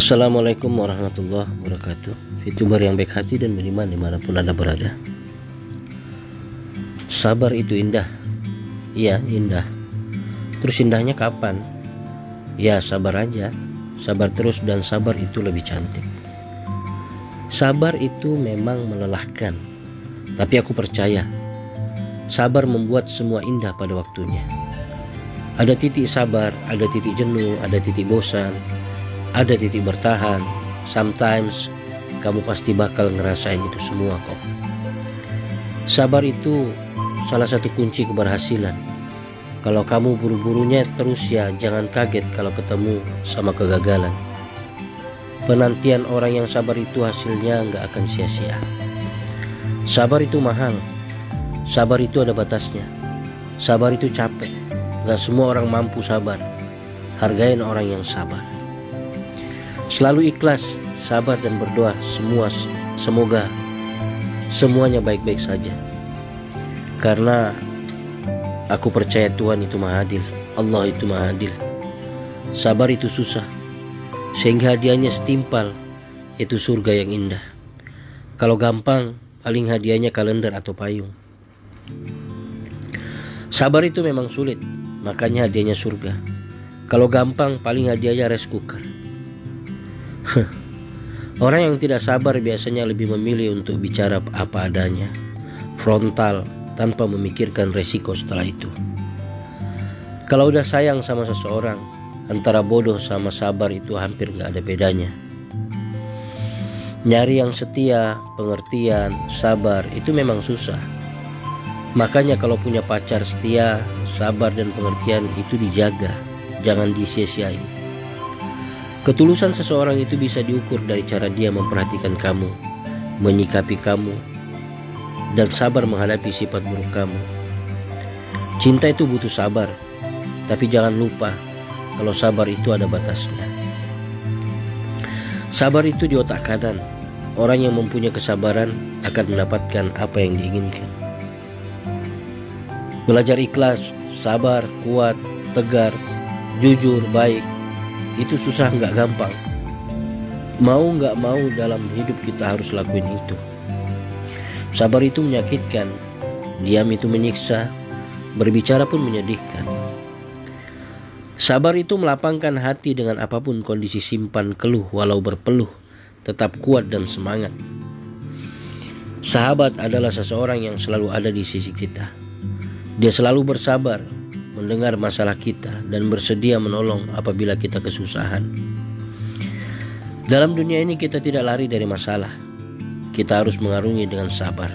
Assalamualaikum warahmatullahi wabarakatuh. VTuber yang baik hati dan beriman dimanapun Anda berada. Sabar itu indah. Iya, indah. Terus indahnya kapan? Ya, sabar aja. Sabar terus, dan sabar itu lebih cantik. Sabar itu memang melelahkan, tapi aku percaya sabar membuat semua indah pada waktunya. Ada titik sabar, ada titik jenuh, ada titik bosan, ada titik bertahan. Sometimes kamu pasti bakal ngerasain itu semua kok. Sabar itu salah satu kunci keberhasilan. Kalau kamu buru-burunya terus, ya jangan kaget kalau ketemu sama kegagalan. Penantian orang yang sabar itu hasilnya nggak akan sia-sia. Sabar itu mahal. Sabar itu ada batasnya. Sabar itu capek. Gak semua orang mampu sabar. Hargain orang yang sabar. Selalu ikhlas, sabar, dan berdoa semoga semuanya baik-baik saja. Karena aku percaya Tuhan itu Maha Adil, Allah itu Maha Adil. Sabar itu susah, sehingga hadiahnya setimpal, yaitu surga yang indah. Kalau gampang, paling hadiahnya kalender atau payung. Sabar itu memang sulit, makanya hadiahnya surga. Kalau gampang, paling hadiahnya rice cooker. Orang yang tidak sabar biasanya lebih memilih untuk bicara apa adanya, frontal, tanpa memikirkan resiko setelah itu. Kalau udah sayang sama seseorang, antara bodoh sama sabar itu hampir gak ada bedanya. Nyari yang setia, pengertian, sabar itu memang susah. Makanya kalau punya pacar setia, sabar, dan pengertian itu dijaga, jangan disia-siain. Ketulusan seseorang itu bisa diukur dari cara dia memperhatikan kamu, menyikapi kamu, dan sabar menghadapi sifat buruk kamu. Cinta itu butuh sabar, tapi jangan lupa kalau sabar itu ada batasnya. Sabar itu di otak kanan. Orang yang mempunyai kesabaran akan mendapatkan apa yang diinginkan. Belajar ikhlas, sabar, kuat, tegar, jujur, baik, itu susah nggak gampang. Mau nggak mau dalam hidup kita harus lakuin itu. Sabar itu menyakitkan, diam itu menyiksa, berbicara pun menyedihkan. Sabar itu melapangkan hati dengan apapun kondisi, simpan keluh walau berpeluh, tetap kuat dan semangat. Sahabat adalah seseorang yang selalu ada di sisi kita. Dia selalu bersabar mendengar masalah kita dan bersedia menolong apabila kita kesusahan. Dalam dunia ini kita tidak lari dari masalah. Kita harus mengarungi dengan sabar.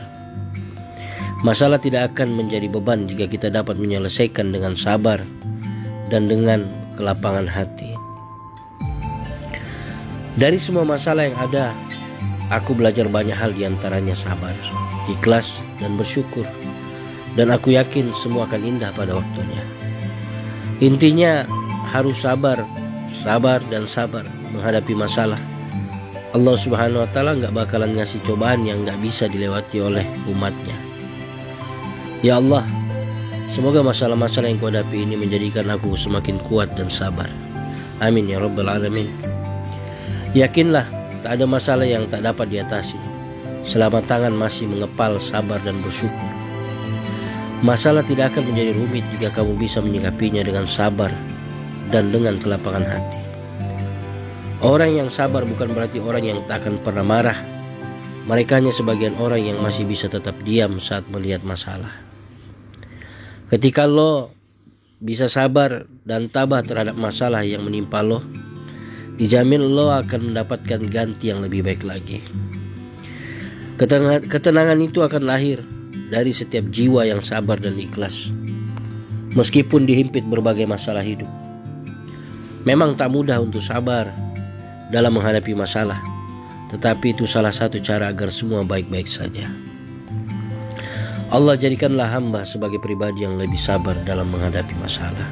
Masalah tidak akan menjadi beban jika kita dapat menyelesaikan dengan sabar dan dengan kelapangan hati. Dari semua masalah yang ada, aku belajar banyak hal, diantaranya sabar, ikhlas, dan bersyukur. Dan aku yakin semua akan indah pada waktunya. Intinya harus sabar, dan sabar menghadapi masalah. Allah Subhanahu wa Ta'ala gak bakalan ngasih cobaan yang gak bisa dilewati oleh umatnya. Ya Allah, semoga masalah-masalah yang ku hadapi ini menjadikan aku semakin kuat dan sabar. Amin ya Rabbal Alamin. Yakinlah tak ada masalah yang tak dapat diatasi selama tangan masih mengepal sabar dan bersyukur. Masalah tidak akan menjadi rumit jika kamu bisa menyikapinya dengan sabar dan dengan kelapangan hati. Orang yang sabar bukan berarti orang yang tak akan pernah marah. Mereka hanya sebagian orang yang masih bisa tetap diam saat melihat masalah. Ketika lo bisa sabar dan tabah terhadap masalah yang menimpa lo, dijamin lo akan mendapatkan ganti yang lebih baik lagi. Ketenangan itu akan lahir dari setiap jiwa yang sabar dan ikhlas, meskipun dihimpit berbagai masalah hidup. Memang tak mudah untuk sabar dalam menghadapi masalah, tetapi itu salah satu cara agar semua baik-baik saja. Allah jadikanlah hamba sebagai pribadi yang lebih sabar dalam menghadapi masalah.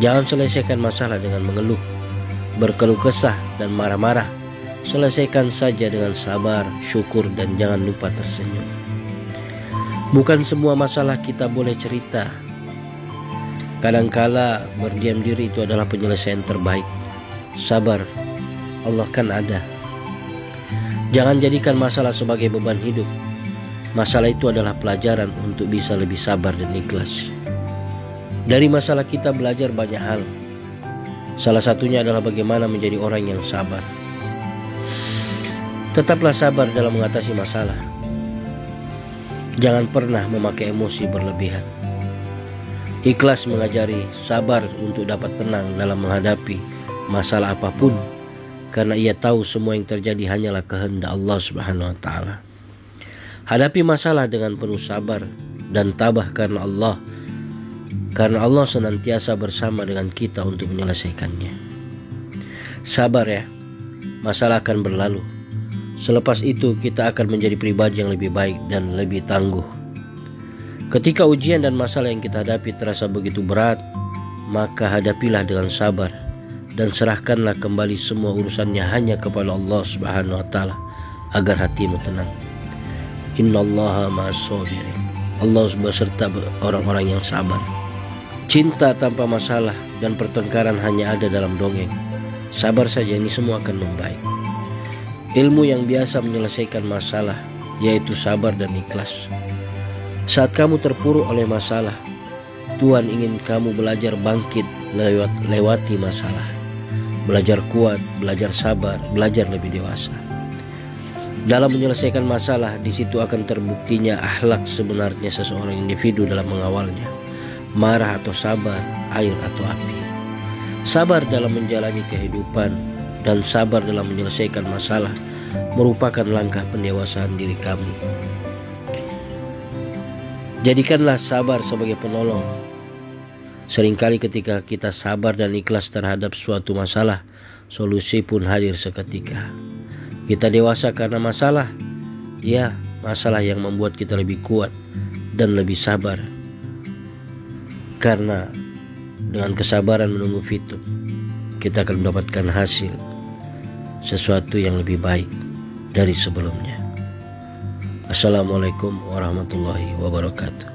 Jangan selesaikan masalah dengan mengeluh, berkeluh kesah, dan marah-marah. Selesaikan saja dengan sabar, syukur, dan jangan lupa tersenyum. Bukan semua masalah kita boleh cerita. Kadangkala berdiam diri itu adalah penyelesaian terbaik. Sabar Allah kan ada. Jangan jadikan masalah sebagai beban hidup. Masalah itu adalah pelajaran untuk bisa lebih sabar dan ikhlas. Dari masalah kita belajar banyak hal. Salah satunya adalah bagaimana menjadi orang yang sabar. Tetaplah sabar dalam mengatasi masalah. Jangan pernah memakai emosi berlebihan. Ikhlas mengajari sabar untuk dapat tenang dalam menghadapi masalah apapun, karena ia tahu semua yang terjadi hanyalah kehendak Allah Subhanahu wa taala. Hadapi masalah dengan penuh sabar dan tabah karena Allah senantiasa bersama dengan kita untuk menyelesaikannya. Sabar ya, masalah akan berlalu. Selepas itu kita akan menjadi pribadi yang lebih baik dan lebih tangguh. Ketika ujian dan masalah yang kita hadapi terasa begitu berat, maka hadapilah dengan sabar dan serahkanlah kembali semua urusannya hanya kepada Allah Subhanahu wa taala agar hatimu tenang. Innallaha ma'as-sabirin. Allah beserta orang-orang yang sabar. Cinta tanpa masalah dan pertengkaran hanya ada dalam dongeng. Sabar saja, ini semua akan membaik. Ilmu yang biasa menyelesaikan masalah yaitu sabar dan ikhlas. Saat kamu terpuruk oleh masalah, Tuhan ingin kamu belajar bangkit lewati masalah. Belajar kuat, belajar sabar, belajar lebih dewasa. Dalam menyelesaikan masalah, di situ akan terbuktinya akhlak sebenarnya seseorang individu dalam mengawalnya. Marah atau sabar, air atau api. Sabar dalam menjalani kehidupan dan sabar dalam menyelesaikan masalah merupakan langkah pendewasaan diri kami. Jadikanlah sabar sebagai penolong. Seringkali ketika kita sabar dan ikhlas terhadap suatu masalah, solusi pun hadir seketika. Kita dewasa karena masalah, ya masalah yang membuat kita lebih kuat dan lebih sabar. Karena dengan kesabaran menunggu fitur, kita akan mendapatkan hasil sesuatu yang lebih baik dari sebelumnya. Assalamualaikum warahmatullahi wabarakatuh.